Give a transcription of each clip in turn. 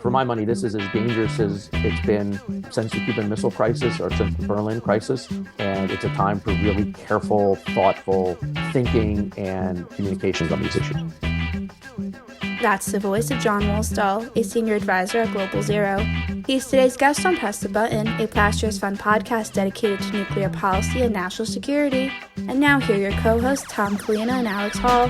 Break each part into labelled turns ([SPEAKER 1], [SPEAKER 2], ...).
[SPEAKER 1] For my money, this is as dangerous as it's been since the Cuban Missile Crisis or since the Berlin Crisis. And it's a time for really careful, thoughtful thinking and communications on these issues.
[SPEAKER 2] That's the voice of Jon Wolfsthal, a senior advisor at Global Zero. He's today's guest on Press the Button, a Plasters Fund podcast dedicated to nuclear policy and national security. And now here are your co-hosts, Tom Collina and Alex Hall.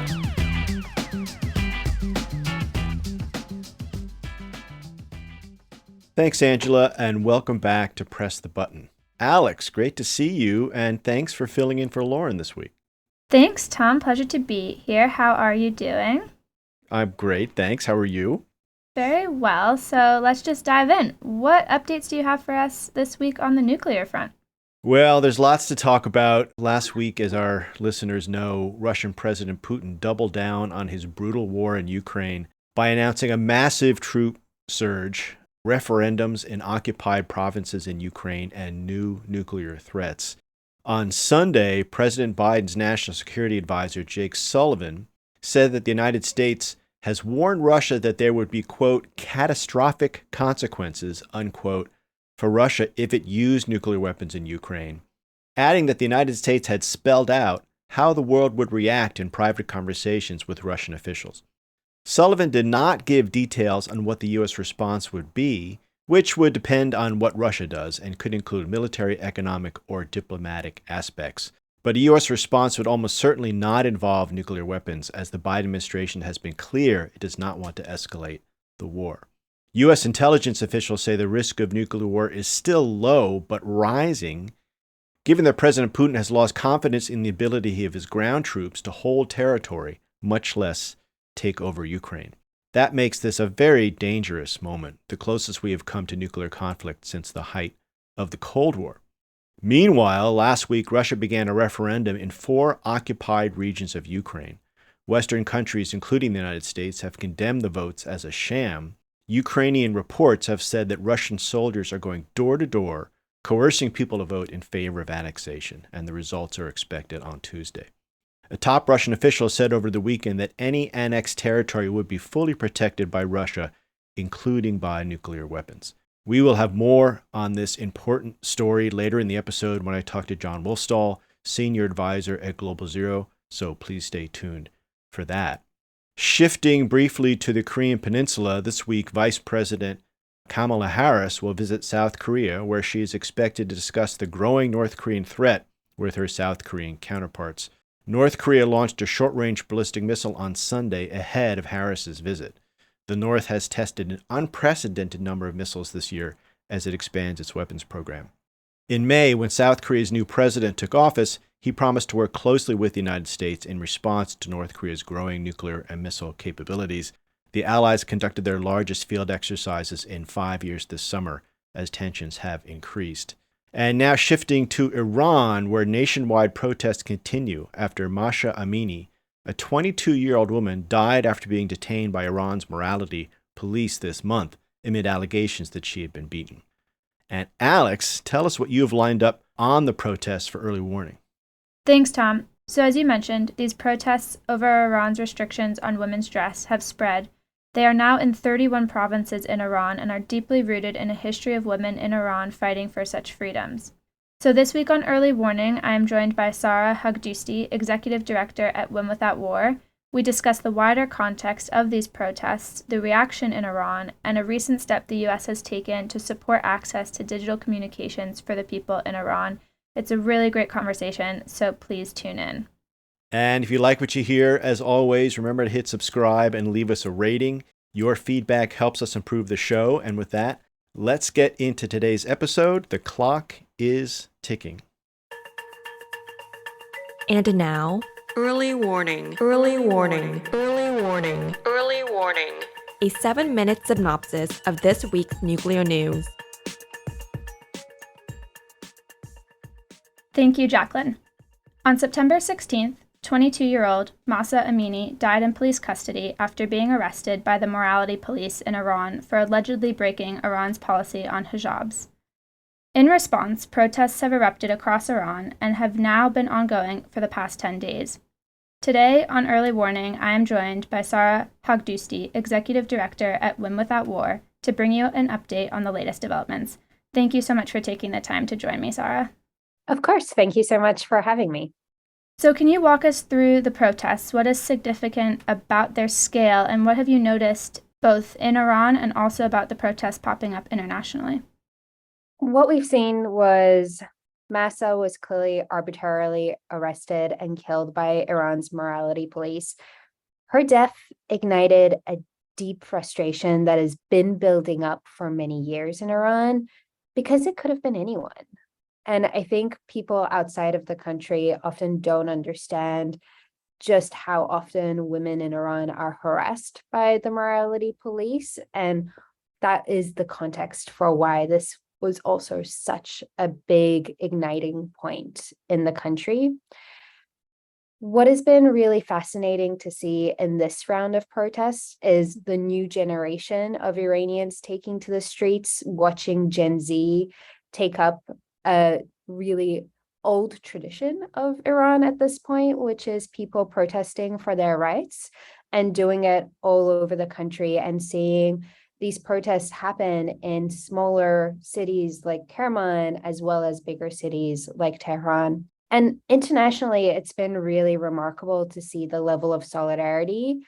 [SPEAKER 3] Thanks, Angela, and welcome back to Press the Button. Alex, great to see you, and thanks for filling in for Lauren this week.
[SPEAKER 4] Thanks, Tom. Pleasure to be here. How are you doing?
[SPEAKER 3] I'm great, thanks. How are you?
[SPEAKER 4] Very well. So let's just dive in. What updates do you have for us this week on the nuclear front?
[SPEAKER 3] Well, there's lots to talk about. Last week, as our listeners know, Russian President Putin doubled down on his brutal war in Ukraine by announcing a massive troop surge, referendums in occupied provinces in Ukraine, and new nuclear threats. On Sunday, President Biden's national security advisor, Jake Sullivan, said that the United States has warned Russia that there would be, quote, catastrophic consequences, unquote, for Russia if it used nuclear weapons in Ukraine, adding that the United States had spelled out how the world would react in private conversations with Russian officials. Sullivan did not give details on what the U.S. response would be, which would depend on what Russia does and could include military, economic, or diplomatic aspects. But a U.S. response would almost certainly not involve nuclear weapons, as the Biden administration has been clear it does not want to escalate the war. U.S. intelligence officials say the risk of nuclear war is still low, but rising, given that President Putin has lost confidence in the ability of his ground troops to hold territory, much less take over Ukraine. That makes this a very dangerous moment, the closest we have come to nuclear conflict since the height of the Cold War. Meanwhile, last week, Russia began a referendum in 4 occupied regions of Ukraine. Western countries, including the United States, have condemned the votes as a sham. Ukrainian reports have said that Russian soldiers are going door to door, coercing people to vote in favor of annexation, and the results are expected on Tuesday. A top Russian official said over the weekend that any annexed territory would be fully protected by Russia, including by nuclear weapons. We will have more on this important story later in the episode when I talk to Jon Wolfsthal, senior advisor at Global Zero, so please stay tuned for that. Shifting briefly to the Korean Peninsula, this week Vice President Kamala Harris will visit South Korea, where she is expected to discuss the growing North Korean threat with her South Korean counterparts. North Korea launched a short-range ballistic missile on Sunday ahead of Harris's visit. The North has tested an unprecedented number of missiles this year as it expands its weapons program. In May, when South Korea's new president took office, he promised to work closely with the United States in response to North Korea's growing nuclear and missile capabilities. The Allies conducted their largest field exercises in 5 years this summer, as tensions have increased. And now shifting to Iran, where nationwide protests continue after Mahsa Amini, a 22-year-old woman, died after being detained by Iran's morality police this month amid allegations that she had been beaten. And Alex, tell us what you have lined up on the protests for early warning.
[SPEAKER 4] Thanks, Tom. So as you mentioned, these protests over Iran's restrictions on women's dress have spread. They are now in 31 provinces in Iran and are deeply rooted in a history of women in Iran fighting for such freedoms. So this week on Early Warning, I am joined by Sara Haghdoosti, Executive Director at Women Without War. We discuss the wider context of these protests, the reaction in Iran, and a recent step the U.S. has taken to support access to digital communications for the people in Iran. It's a really great conversation, so please tune in.
[SPEAKER 3] And if you like what you hear, as always, remember to hit subscribe and leave us a rating. Your feedback helps us improve the show. And with that, let's get into today's episode. The clock is ticking.
[SPEAKER 5] And now,
[SPEAKER 6] Early warning, early warning, early warning, early warning.
[SPEAKER 5] a 7-minute synopsis of this week's nuclear news.
[SPEAKER 4] Thank you, Jacqueline. On September 16th, 22-year-old Mahsa Amini died in police custody after being arrested by the morality police in Iran for allegedly breaking Iran's policy on hijabs. In response, protests have erupted across Iran and have now been ongoing for the past 10 days. Today on Early Warning, I am joined by Sara Haghdoosti, Executive Director at Win Without War, to bring you an update on the latest developments. Thank you so much for taking the time to join me, Sara.
[SPEAKER 7] Of course. Thank you so much for having me.
[SPEAKER 4] So can you walk us through the protests? What is significant about their scale, and what have you noticed both in Iran and also about the protests popping up internationally?
[SPEAKER 7] What we've seen was Mahsa was clearly arbitrarily arrested and killed by Iran's morality police. Her death ignited a deep frustration that has been building up for many years in Iran because it could have been anyone. And I think people outside of the country often don't understand just how often women in Iran are harassed by the morality police. And that is the context for why this was also such a big igniting point in the country. What has been really fascinating to see in this round of protests is the new generation of Iranians taking to the streets, watching Gen Z take up a really old tradition of Iran at this point, which is people protesting for their rights and doing it all over the country, and seeing these protests happen in smaller cities like Kerman, as well as bigger cities like Tehran. And internationally, it's been really remarkable to see the level of solidarity.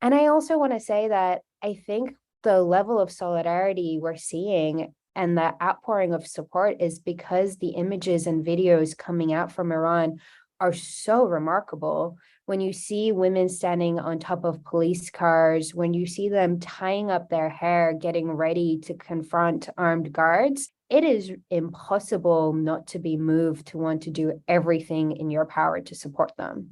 [SPEAKER 7] And I also want to say that I think the level of solidarity we're seeing and the outpouring of support is because the images and videos coming out from Iran are so remarkable. When you see women standing on top of police cars, when you see them tying up their hair, getting ready to confront armed guards, it is impossible not to be moved to want to do everything in your power to support them.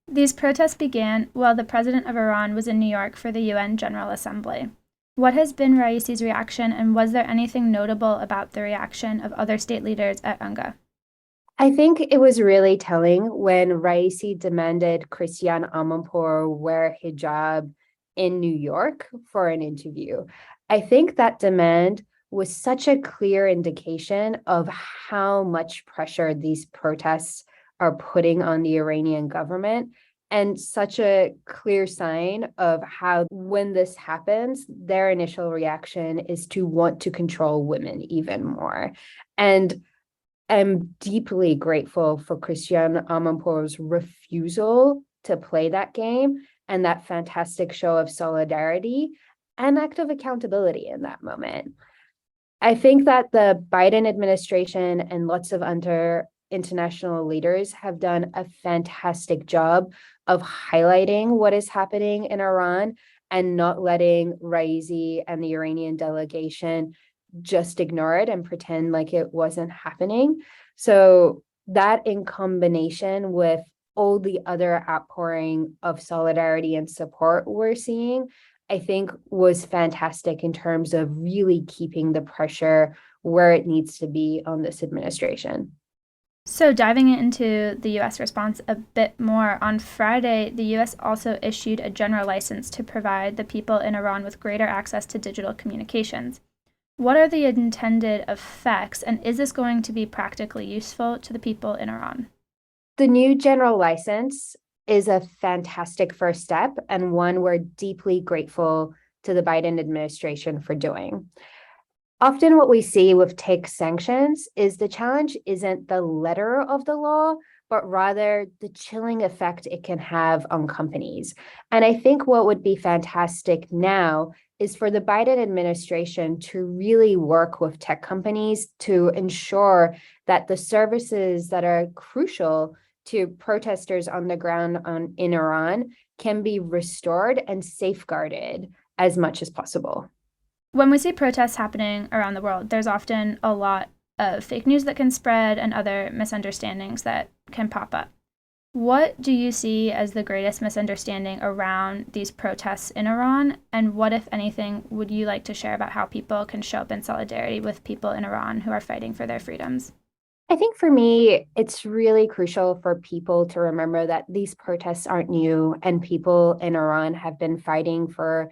[SPEAKER 4] These protests began while the president of Iran was in New York for the UN General Assembly. What has been Raisi's reaction, and was there anything notable about the reaction of other state leaders at UNGA?
[SPEAKER 7] I think it was really telling when Raisi demanded Christiane Amanpour wear hijab in New York for an interview. I think that demand was such a clear indication of how much pressure these protests are putting on the Iranian government, and such a clear sign of how, when this happens, their initial reaction is to want to control women even more. And I'm deeply grateful for Christiane Amanpour's refusal to play that game, and that fantastic show of solidarity and act of accountability in that moment. I think that the Biden administration and lots of other international leaders have done a fantastic job of highlighting what is happening in Iran and not letting Raisi and the Iranian delegation just ignore it and pretend like it wasn't happening. So that, in combination with all the other outpouring of solidarity and support we're seeing, I think was fantastic in terms of really keeping the pressure where it needs to be on this administration.
[SPEAKER 4] So diving into the U.S. response a bit more, on Friday, the U.S. also issued a general license to provide the people in Iran with greater access to digital communications. What are the intended effects, and is this going to be practically useful to the people in Iran?
[SPEAKER 7] The new general license is a fantastic first step, and one we're deeply grateful to the Biden administration for doing. Often what we see with tech sanctions is the challenge isn't the letter of the law, but rather the chilling effect it can have on companies. And I think what would be fantastic now is for the Biden administration to really work with tech companies to ensure that the services that are crucial to protesters on the ground in Iran can be restored and safeguarded as much as possible.
[SPEAKER 4] When we see protests happening around the world, there's often a lot of fake news that can spread and other misunderstandings that can pop up. What do you see as the greatest misunderstanding around these protests in Iran? And what, if anything, would you like to share about how people can show up in solidarity with people in Iran who are fighting for their freedoms?
[SPEAKER 7] I think for me, it's really crucial for people to remember that these protests aren't new, and people in Iran have been fighting for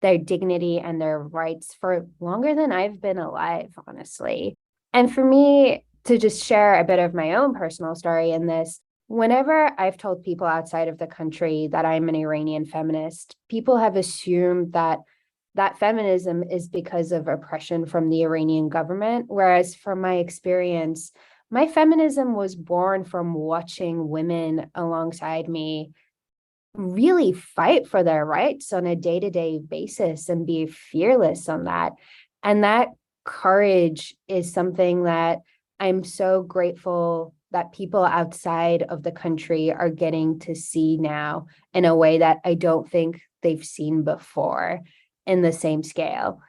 [SPEAKER 7] their dignity and their rights for longer than I've been alive, honestly. And for me to just share a bit of my own personal story in this, Whenever I've told people outside of the country that I'm an Iranian feminist, people have assumed that feminism is because of oppression from the Iranian government, whereas from my experience, my feminism was born from watching women alongside me really fight for their rights on a day-to-day basis and be fearless on that. And that courage is something that I'm so grateful that people outside of the country are getting to see now in a way that I don't think they've seen before in the same scale.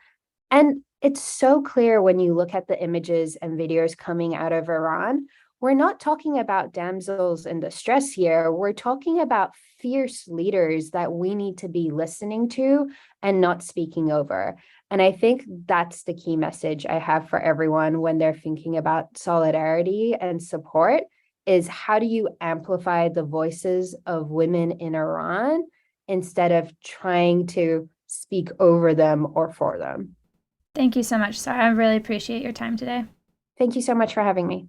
[SPEAKER 7] And it's so clear when you look at the images and videos coming out of Iran. We're not talking about damsels in distress here. We're talking about fierce leaders that we need to be listening to and not speaking over. And I think that's the key message I have for everyone when they're thinking about solidarity and support is how do you amplify the voices of women in Iran instead of trying to speak over them or for them.
[SPEAKER 4] Thank you so much, Sara. I really appreciate your time today.
[SPEAKER 7] Thank you so much for having me.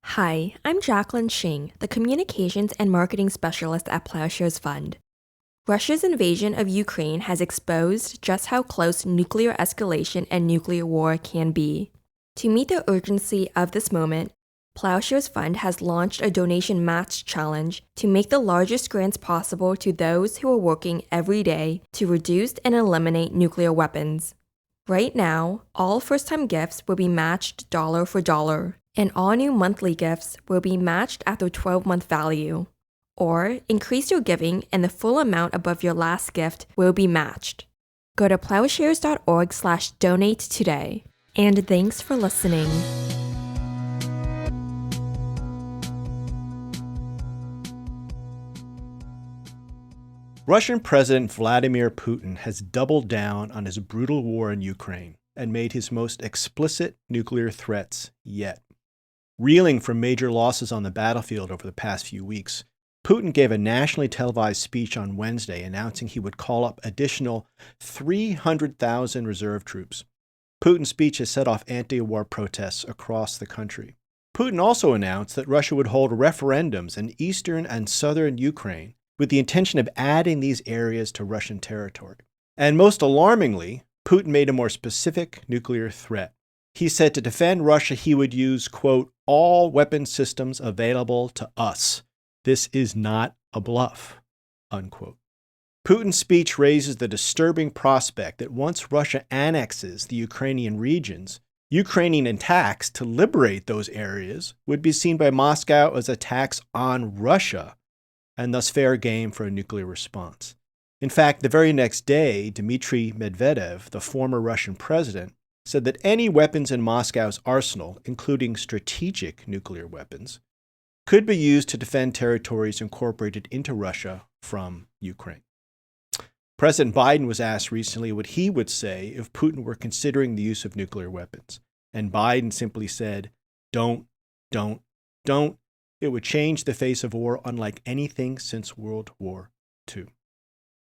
[SPEAKER 5] Hi, I'm Jacqueline Shing, the Communications and Marketing Specialist at Plowshares Fund. Russia's invasion of Ukraine has exposed just how close nuclear escalation and nuclear war can be. To meet the urgency of this moment, Plowshares Fund has launched a donation match challenge to make the largest grants possible to those who are working every day to reduce and eliminate nuclear weapons. Right now, all first-time gifts will be matched dollar for dollar, and all new monthly gifts will be matched at their 12-month value. Or increase your giving and the full amount above your last gift will be matched. Go to plowshares.org/donate today. And thanks for listening.
[SPEAKER 3] Russian President Vladimir Putin has doubled down on his brutal war in Ukraine and made his most explicit nuclear threats yet. Reeling from major losses on the battlefield over the past few weeks, Putin gave a nationally televised speech on Wednesday announcing he would call up additional 300,000 reserve troops. Putin's speech has set off anti-war protests across the country. Putin also announced that Russia would hold referendums in eastern and southern Ukraine with the intention of adding these areas to Russian territory. And most alarmingly, Putin made a more specific nuclear threat. He said to defend Russia, he would use, quote, all weapon systems available to us. This is not a bluff, unquote. Putin's speech raises the disturbing prospect that once Russia annexes the Ukrainian regions, Ukrainian attacks to liberate those areas would be seen by Moscow as attacks on Russia, and thus fair game for a nuclear response. In fact, the very next day, Dmitry Medvedev, the former Russian president, said that any weapons in Moscow's arsenal, including strategic nuclear weapons, could be used to defend territories incorporated into Russia from Ukraine. President Biden was asked recently what he would say if Putin were considering the use of nuclear weapons. And Biden simply said, don't. It would change the face of war unlike anything since World War II.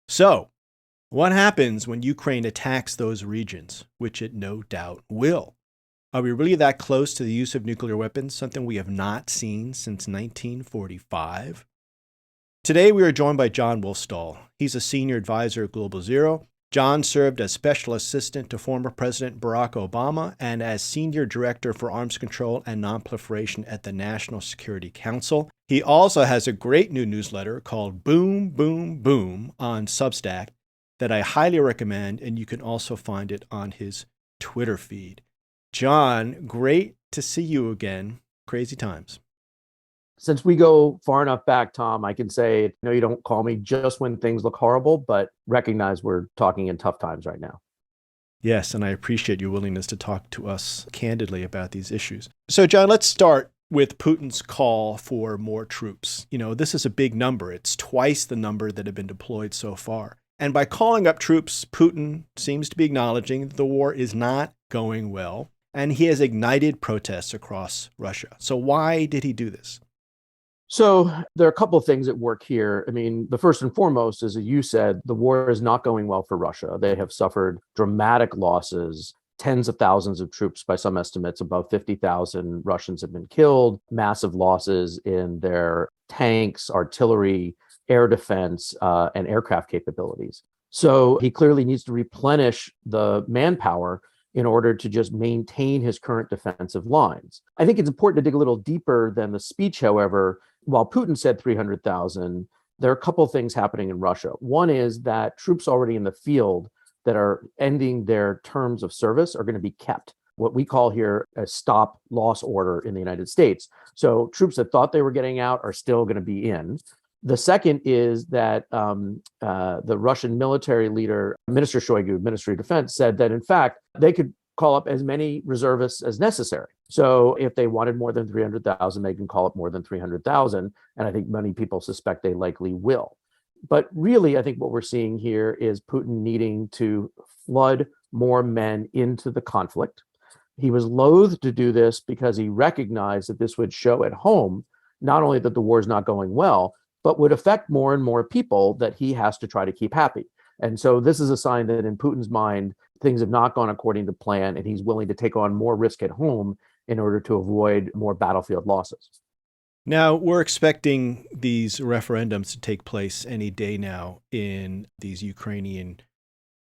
[SPEAKER 3] So, what happens when Ukraine attacks those regions, which it no doubt will? Are we really that close to the use of nuclear weapons, something we have not seen since 1945? Today, we are joined by Jon Wolfsthal. He's a senior advisor at Global Zero. Jon served as special assistant to former President Barack Obama and as senior director for arms control and nonproliferation at the National Security Council. He also has a great new newsletter called BoomBoomBoom on Substack that I highly recommend, and you can also find it on his Twitter feed. Jon, great to see you again. Crazy times.
[SPEAKER 1] Since we go far enough back, Tom, I can say, no, you don't call me just when things look horrible, but recognize we're talking in tough times right now.
[SPEAKER 3] Yes, and I appreciate your willingness to talk to us candidly about these issues. So, Jon, let's start with Putin's call for more troops. You know, this is a big number. It's twice the number that have been deployed so far. And by calling up troops, Putin seems to be acknowledging that the war is not going well, and he has ignited protests across Russia. So why did he do this?
[SPEAKER 1] So there are a couple of things at work here. I mean, the first and foremost, as you said, the war is not going well for Russia. They have suffered dramatic losses, tens of thousands of troops, by some estimates, above 50,000 Russians have been killed, massive losses in their tanks, artillery, air defense, and aircraft capabilities. So he clearly needs to replenish the manpower in order to just maintain his current defensive lines. I think it's important to dig a little deeper than the speech, however. While Putin said 300,000, there are a couple of things happening in Russia. One is that troops already in the field that are ending their terms of service are going to be kept, what we call here a stop loss order in the United States. So troops that thought they were getting out are still going to be in. The second is that the Russian military leader, Minister Shoigu, Ministry of Defense, said that, in fact, they could call up as many reservists as necessary. So if they wanted more than 300,000, they can call up more than 300,000. And I think many people suspect they likely will. But really, I think what we're seeing here is Putin needing to flood more men into the conflict. He was loath to do this because he recognized that this would show at home not only that the war is not going well, but would affect more and more people that he has to try to keep happy. And so this is a sign that in Putin's mind, things have not gone according to plan, and he's willing to take on more risk at home in order to avoid more battlefield losses.
[SPEAKER 3] Now, we're expecting these referendums to take place any day now in these Ukrainian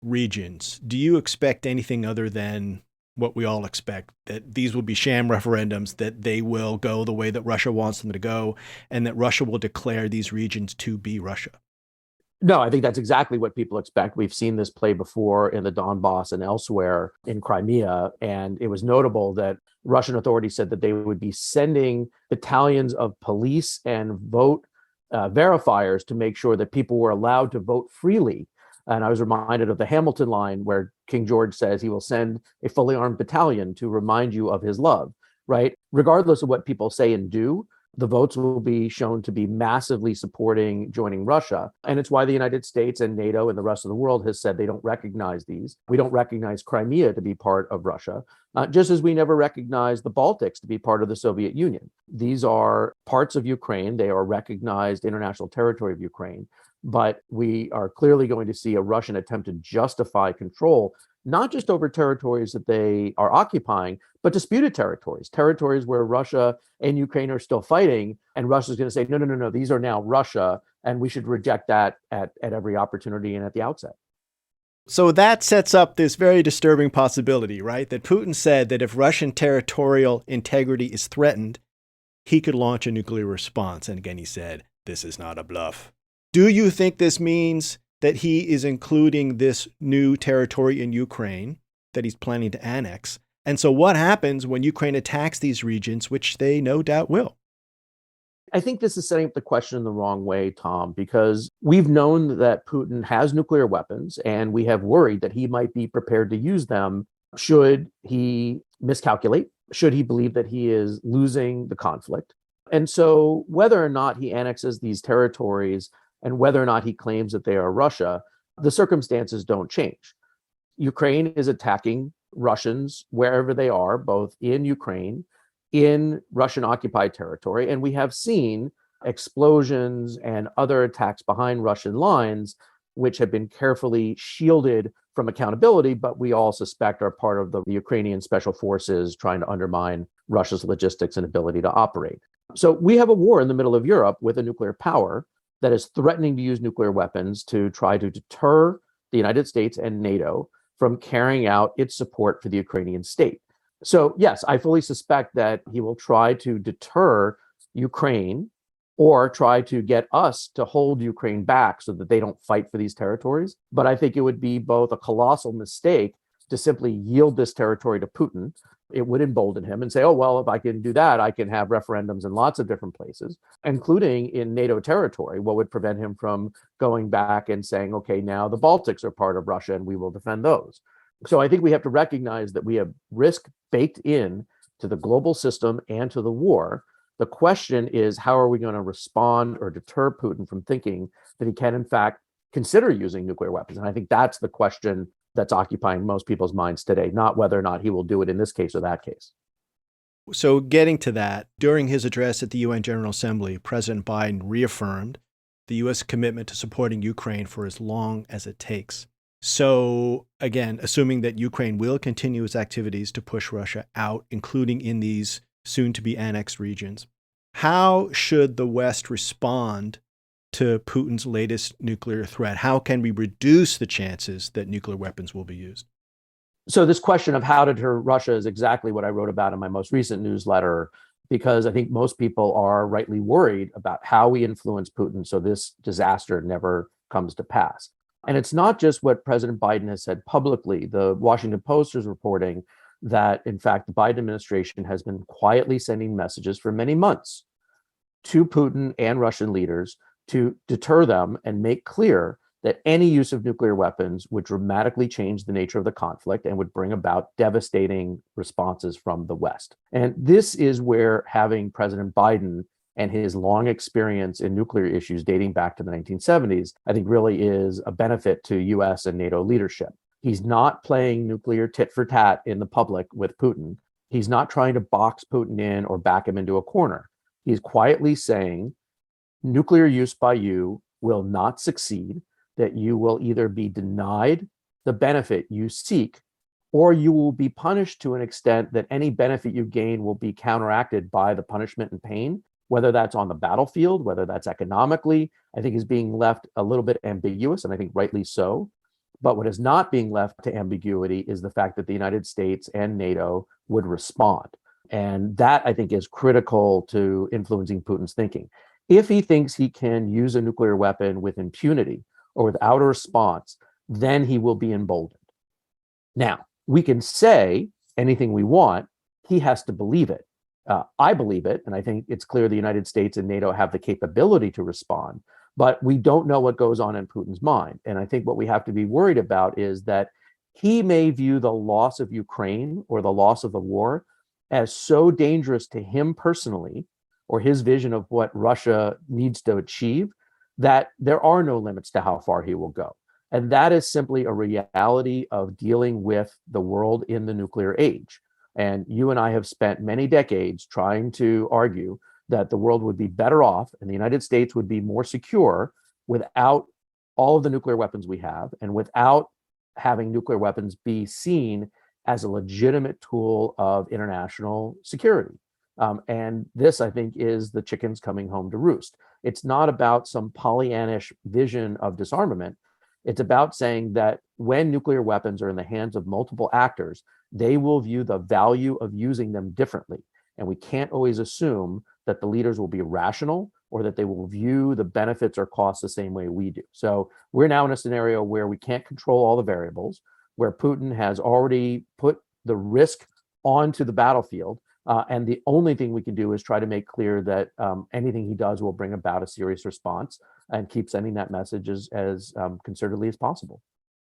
[SPEAKER 3] regions. Do you expect anything other than what we all expect, that these will be sham referendums, that they will go the way that Russia wants them to go, and that Russia will declare these regions to be Russia?
[SPEAKER 1] No, I think that's exactly what people expect. We've seen this play before in the Donbass and elsewhere in Crimea. And it was notable that Russian authorities said that they would be sending battalions of police and vote verifiers to make sure that people were allowed to vote freely. And I was reminded of the Hamilton line where King George says he will send a fully armed battalion to remind you of his love, right? Regardless of what people say and do, the votes will be shown to be massively supporting joining Russia. And it's why the United States and NATO and the rest of the world has said they don't recognize these. We don't recognize Crimea to be part of Russia, just as we never recognized the Baltics to be part of the Soviet Union. These are parts of Ukraine. They are recognized international territory of Ukraine. But we are clearly going to see a Russian attempt to justify control, not just over territories that they are occupying, but disputed territories, territories where Russia and Ukraine are still fighting. And Russia's going to say, no, these are now Russia, and we should reject that at every opportunity and at the outset.
[SPEAKER 3] So that sets up this very disturbing possibility, right? That Putin said that if Russian territorial integrity is threatened, he could launch a nuclear response. And again, he said, this is not a bluff. Do you think this means that he is including this new territory in Ukraine that he's planning to annex? And so what happens when Ukraine attacks these regions, which they no doubt will?
[SPEAKER 1] I think this is setting up the question in the wrong way, Tom, because we've known that Putin has nuclear weapons, and we have worried that he might be prepared to use them should he miscalculate, should he believe that he is losing the conflict. And so whether or not he annexes these territories and whether or not he claims that they are Russia, the circumstances don't change. Ukraine is attacking Russians wherever they are, both in Ukraine, in Russian occupied territory. And we have seen explosions and other attacks behind Russian lines, which have been carefully shielded from accountability, but we all suspect are part of the Ukrainian special forces trying to undermine Russia's logistics and ability to operate. So we have a war in the middle of Europe with a nuclear power that is threatening to use nuclear weapons to try to deter the United States and NATO from carrying out its support for the Ukrainian state. So yes, I fully suspect that he will try to deter Ukraine or try to get us to hold Ukraine back so that they don't fight for these territories. But I think it would be both a colossal mistake to simply yield this territory to Putin. It would embolden him and say, oh, well, if I can do that, I can have referendums in lots of different places, including in NATO territory. What would prevent him from going back and saying, okay, now the Baltics are part of Russia and we will defend those. So I think we have to recognize that we have risk baked in to the global system and to the war. The question is, how are we going to respond or deter Putin from thinking that he can, in fact, consider using nuclear weapons? And I think that's the question that's occupying most people's minds today, not whether or not he will do it in this case or that case.
[SPEAKER 3] So getting to that, during his address at the UN General Assembly, President Biden reaffirmed the U.S. commitment to supporting Ukraine for as long as it takes. So again, assuming that Ukraine will continue its activities to push Russia out, including in these soon-to-be annexed regions, How should the West respond to Putin's latest nuclear threat? How can we reduce the chances that nuclear weapons will be used?
[SPEAKER 1] So this question of how to deter Russia is exactly what I wrote about in my most recent newsletter, because I think most people are rightly worried about how we influence Putin so this disaster never comes to pass. And it's not just what President Biden has said publicly. The Washington Post is reporting that, in fact, the Biden administration has been quietly sending messages for many months to Putin and Russian leaders to deter them and make clear that any use of nuclear weapons would dramatically change the nature of the conflict and would bring about devastating responses from the West. And this is where having President Biden and his long experience in nuclear issues dating back to the 1970s, I think really is a benefit to US and NATO leadership. He's not playing nuclear tit for tat in the public with Putin. He's not trying to box Putin in or back him into a corner. He's quietly saying, nuclear use by you will not succeed, that you will either be denied the benefit you seek, or you will be punished to an extent that any benefit you gain will be counteracted by the punishment and pain, whether that's on the battlefield, whether that's economically, I think is being left a little bit ambiguous, and I think rightly so. But what is not being left to ambiguity is the fact that the United States and NATO would respond. And that, I think, is critical to influencing Putin's thinking. If he thinks he can use a nuclear weapon with impunity or without a response, then he will be emboldened. Now, we can say anything we want. He has to believe it. I believe it, and I think it's clear the United States and NATO have the capability to respond, but we don't know what goes on in Putin's mind. And I think what we have to be worried about is that he may view the loss of Ukraine or the loss of the war as so dangerous to him personally, or his vision of what Russia needs to achieve, that there are no limits to how far he will go. And that is simply a reality of dealing with the world in the nuclear age. And you and I have spent many decades trying to argue that the world would be better off and the United States would be more secure without all of the nuclear weapons we have and without having nuclear weapons be seen as a legitimate tool of international security. And this, I think, is the chickens coming home to roost. It's not about some Pollyannish vision of disarmament. It's about saying that when nuclear weapons are in the hands of multiple actors, they will view the value of using them differently. And we can't always assume that the leaders will be rational or that they will view the benefits or costs the same way we do. So we're now in a scenario where we can't control all the variables, where Putin has already put the risk onto the battlefield. And the only thing we can do is try to make clear that anything he does will bring about a serious response and keep sending that message as concertedly as possible.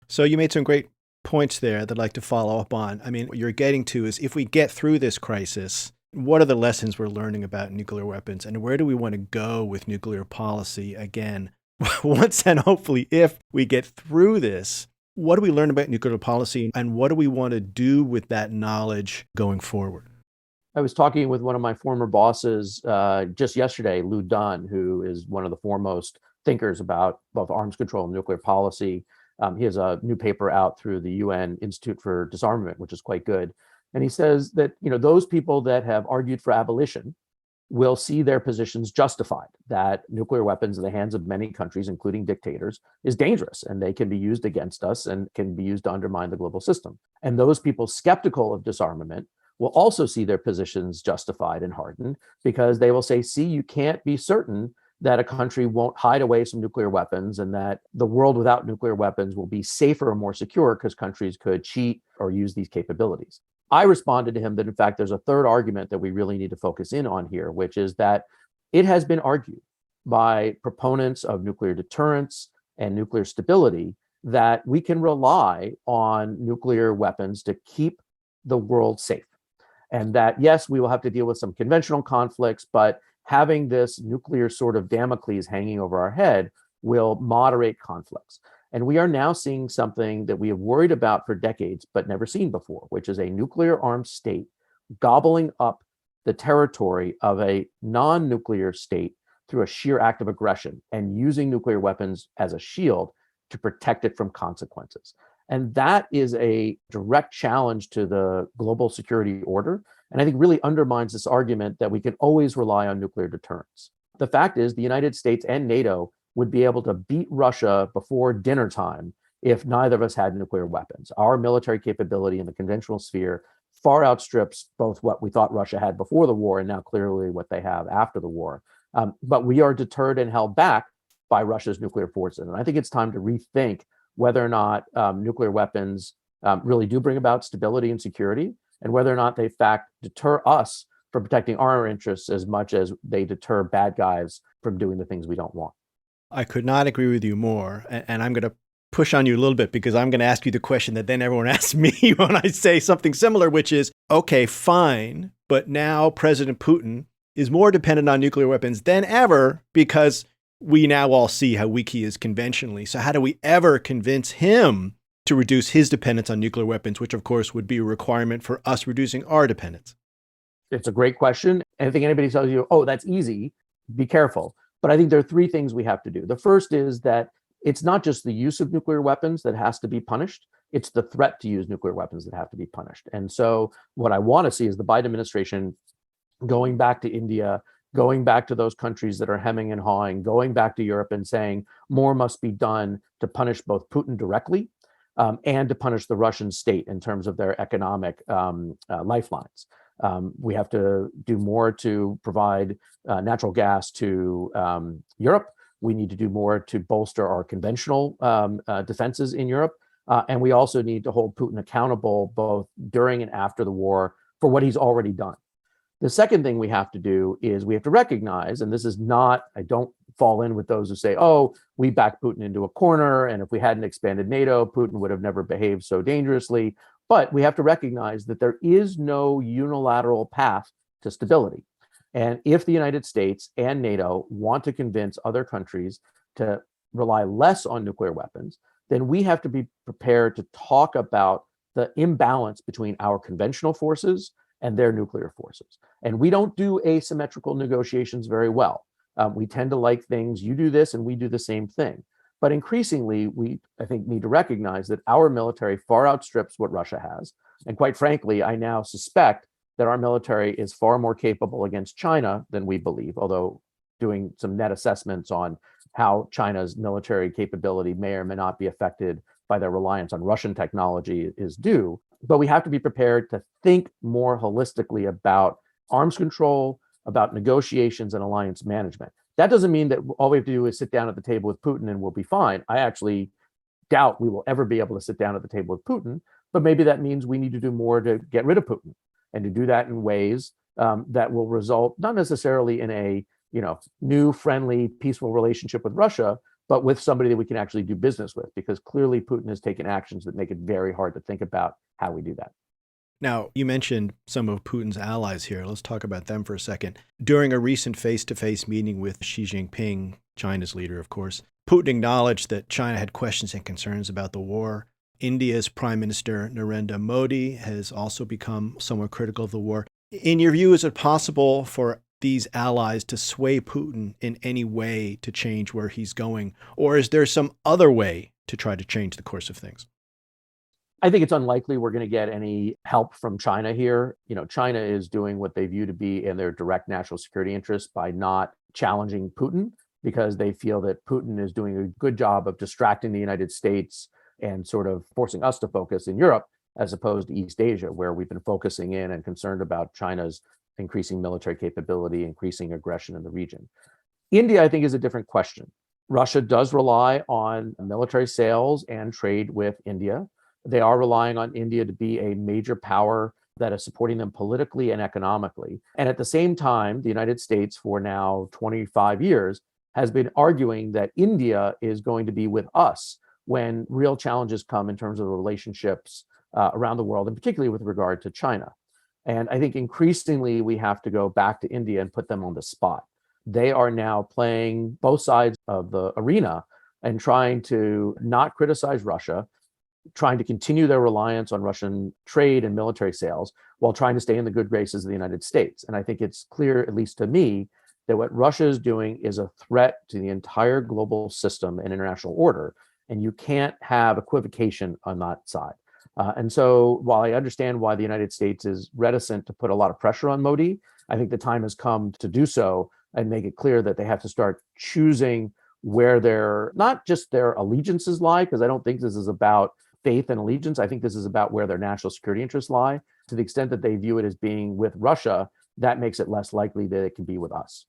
[SPEAKER 3] So you made some great points there that I'd like to follow up on. I mean, what you're getting to is if we get through this crisis, what are the lessons we're learning about nuclear weapons and where do we want to go with nuclear policy again? Once and hopefully if we get through this, what do we learn about nuclear policy and what do we want to do with that knowledge going forward?
[SPEAKER 1] I was talking with one of my former bosses just yesterday, Lou Dunn, who is one of the foremost thinkers about both arms control and nuclear policy. He has a new paper out through the UN Institute for Disarmament, which is quite good. And he says that, those people that have argued for abolition will see their positions justified, that nuclear weapons in the hands of many countries, including dictators, is dangerous and they can be used against us and can be used to undermine the global system. And those people skeptical of disarmament will also see their positions justified and hardened because they will say, see, you can't be certain that a country won't hide away some nuclear weapons and that the world without nuclear weapons will be safer or more secure because countries could cheat or use these capabilities. I responded to him that, in fact, there's a third argument that we really need to focus in on here, which is that it has been argued by proponents of nuclear deterrence and nuclear stability that we can rely on nuclear weapons to keep the world safe. And that, yes, we will have to deal with some conventional conflicts, but having this nuclear sort of Damocles hanging over our head will moderate conflicts. And we are now seeing something that we have worried about for decades, but never seen before, which is a nuclear armed state gobbling up the territory of a non-nuclear state through a sheer act of aggression and using nuclear weapons as a shield to protect it from consequences. And that is a direct challenge to the global security order. and I think really undermines this argument that we can always rely on nuclear deterrence. The fact is, the United States and NATO would be able to beat Russia before dinner time if neither of us had nuclear weapons. Our military capability in the conventional sphere far outstrips both what we thought Russia had before the war and now clearly what they have after the war. But we are deterred and held back by Russia's nuclear forces. And I think it's time to rethink whether or not nuclear weapons really do bring about stability and security, and whether or not they, in fact, deter us from protecting our interests as much as they deter bad guys from doing the things we don't want.
[SPEAKER 3] I could not agree with you more. And I'm going to push on you a little bit because I'm going to ask you the question that then everyone asks me when I say something similar, which is, okay, fine, but now President Putin is more dependent on nuclear weapons than ever because we now all see how weak he is conventionally. So how do we ever convince him to reduce his dependence on nuclear weapons, which of course would be a requirement for us reducing our dependence?
[SPEAKER 1] It's a great question. And I think anybody tells you, oh, that's easy, be careful. But I think there are three things we have to do. The first is that it's not just the use of nuclear weapons that has to be punished. It's the threat to use nuclear weapons that have to be punished. And so what I want to see is the Biden administration going back to India, going back to those countries that are hemming and hawing, going back to Europe and saying more must be done to punish both Putin directly and to punish the Russian state in terms of their economic lifelines. We have to do more to provide natural gas to Europe. We need to do more to bolster our conventional defenses in Europe. And we also need to hold Putin accountable both during and after the war for what he's already done. The second thing we have to do is we have to recognize, and this is not, I don't fall in with those who say, oh, we backed Putin into a corner, and if we hadn't expanded NATO, Putin would have never behaved so dangerously. But we have to recognize that there is no unilateral path to stability. And if the United States and NATO want to convince other countries to rely less on nuclear weapons, then we have to be prepared to talk about the imbalance between our conventional forces and their nuclear forces. And we don't do asymmetrical negotiations very well. We tend to like things, you do this and we do the same thing. But increasingly, we, I think, need to recognize that our military far outstrips what Russia has. And quite frankly, I now suspect that our military is far more capable against China than we believe, although doing some net assessments on how China's military capability may or may not be affected by their reliance on Russian technology is due. But we have to be prepared to think more holistically about arms control, about negotiations and alliance management. That doesn't mean that all we have to do is sit down at the table with Putin and we'll be fine. I actually doubt we will ever be able to sit down at the table with Putin, but maybe that means we need to do more to get rid of Putin and to do that in ways that will result not necessarily in a new, friendly, peaceful relationship with Russia, but with somebody that we can actually do business with, because clearly Putin has taken actions that make it very hard to think about how we do that.
[SPEAKER 3] Now, you mentioned some of Putin's allies here. Let's talk about them for a second. During a recent face-to-face meeting with Xi Jinping, China's leader, of course, Putin acknowledged that China had questions and concerns about the war. India's Prime Minister Narendra Modi has also become somewhat critical of the war. In your view, is it possible for these allies to sway Putin in any way to change where he's going? Or is there some other way to try to change the course of things?
[SPEAKER 1] I think it's unlikely we're going to get any help from China here. China is doing what they view to be in their direct national security interests by not challenging Putin, because they feel that Putin is doing a good job of distracting the United States and sort of forcing us to focus in Europe as opposed to East Asia, where we've been focusing in and concerned about China's increasing military capability, increasing aggression in the region. India, I think, is a different question. Russia does rely on military sales and trade with India. They are relying on India to be a major power that is supporting them politically and economically. And at the same time, the United States, for now 25 years, has been arguing that India is going to be with us when real challenges come in terms of the relationships around the world, and particularly with regard to China. And I think increasingly we have to go back to India and put them on the spot. They are now playing both sides of the arena and trying to not criticize Russia, trying to continue their reliance on Russian trade and military sales while trying to stay in the good graces of the United States. And I think it's clear, at least to me, that what Russia is doing is a threat to the entire global system and international order. And you can't have equivocation on that side. And so while I understand why the United States is reticent to put a lot of pressure on Modi, I think the time has come to do so and make it clear that they have to start choosing where not just their allegiances lie, because I don't think this is about faith and allegiance. I think this is about where their national security interests lie. To the extent that they view it as being with Russia, that makes it less likely that it can be with us.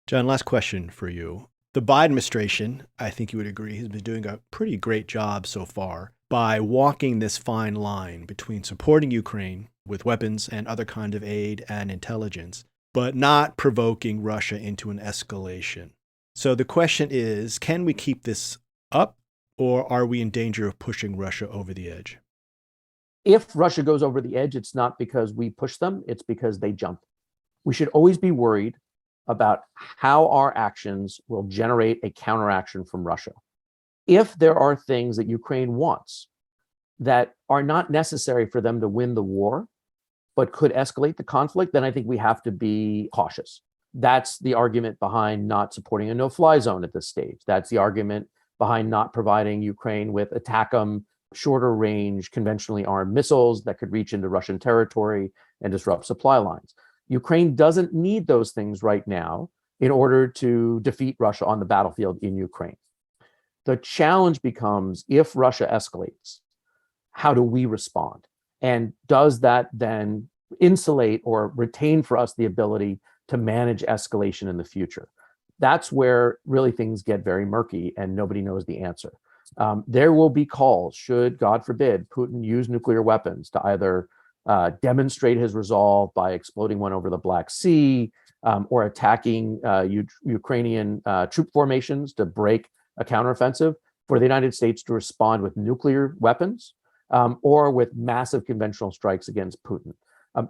[SPEAKER 3] Jon, last question for you. The Biden administration, I think you would agree, has been doing a pretty great job so far by walking this fine line between supporting Ukraine with weapons and other kind of aid and intelligence, but not provoking Russia into an escalation. So the question is, can we keep this up, or are we in danger of pushing Russia over the edge?
[SPEAKER 1] If Russia goes over the edge, it's not because we push them, it's because they jump. We should always be worried about how our actions will generate a counteraction from Russia. If there are things that Ukraine wants that are not necessary for them to win the war, but could escalate the conflict, then I think we have to be cautious. That's the argument behind not supporting a no-fly zone at this stage. That's the argument behind not providing Ukraine with ATACMS, shorter range, conventionally armed missiles that could reach into Russian territory and disrupt supply lines. Ukraine doesn't need those things right now in order to defeat Russia on the battlefield in Ukraine. The challenge becomes, if Russia escalates, how do we respond? And does that then insulate or retain for us the ability to manage escalation in the future? That's where really things get very murky and nobody knows the answer. There will be calls, should, God forbid, Putin use nuclear weapons to either demonstrate his resolve by exploding one over the Black Sea or attacking Ukrainian troop formations to break a counteroffensive, for the United States to respond with nuclear weapons or with massive conventional strikes against Putin.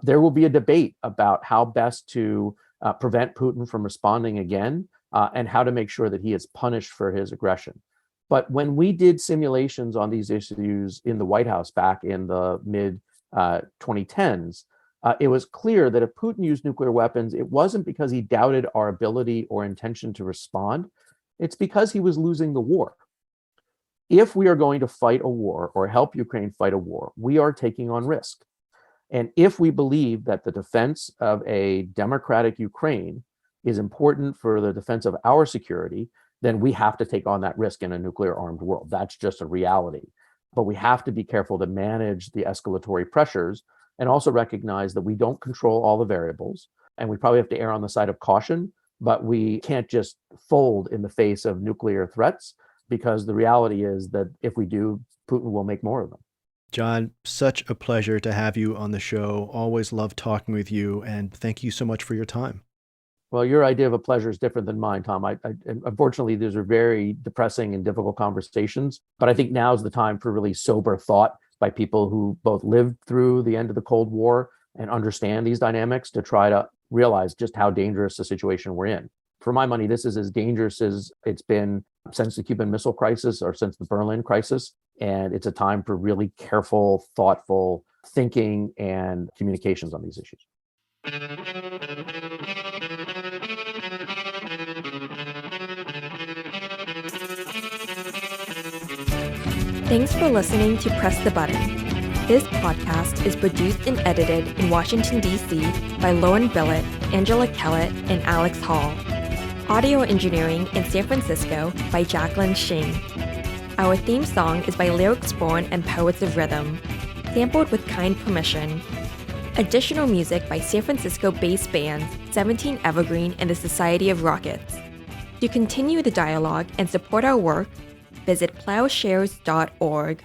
[SPEAKER 1] There will be a debate about how best to prevent Putin from responding again and how to make sure that he is punished for his aggression. But when we did simulations on these issues in the White House back in the mid-2010s, it was clear that if Putin used nuclear weapons, it wasn't because he doubted our ability or intention to respond. It's because he was losing the war. If we are going to fight a war or help Ukraine fight a war, we are taking on risk. And if we believe that the defense of a democratic Ukraine is important for the defense of our security, then we have to take on that risk in a nuclear armed world. That's just a reality. But we have to be careful to manage the escalatory pressures and also recognize that we don't control all the variables. And we probably have to err on the side of caution, but we can't just fold in the face of nuclear threats, because the reality is that if we do, Putin will make more of them.
[SPEAKER 3] Jon, such a pleasure to have you on the show. Always love talking with you, and thank you so much for your time.
[SPEAKER 1] Well, your idea of a pleasure is different than mine, Tom. Unfortunately, these are very depressing and difficult conversations, but I think now's the time for really sober thought by people who both lived through the end of the Cold War and understand these dynamics to try to realize just how dangerous the situation we're in. For my money, this is as dangerous as it's been since the Cuban Missile Crisis or since the Berlin crisis. And it's a time for really careful, thoughtful thinking and communications on these issues.
[SPEAKER 5] Thanks for listening to Press the Button. This podcast is produced and edited in Washington, D.C. by Lauren Billett, Angela Kellett, and Alex Hall. Audio engineering in San Francisco by Jacqueline Shing. Our theme song is by Lyric Spawn and Poets of Rhythm, sampled with kind permission. Additional music by San Francisco-based bands 17 Evergreen and the Society of Rockets. To continue the dialogue and support our work, visit plowshares.org.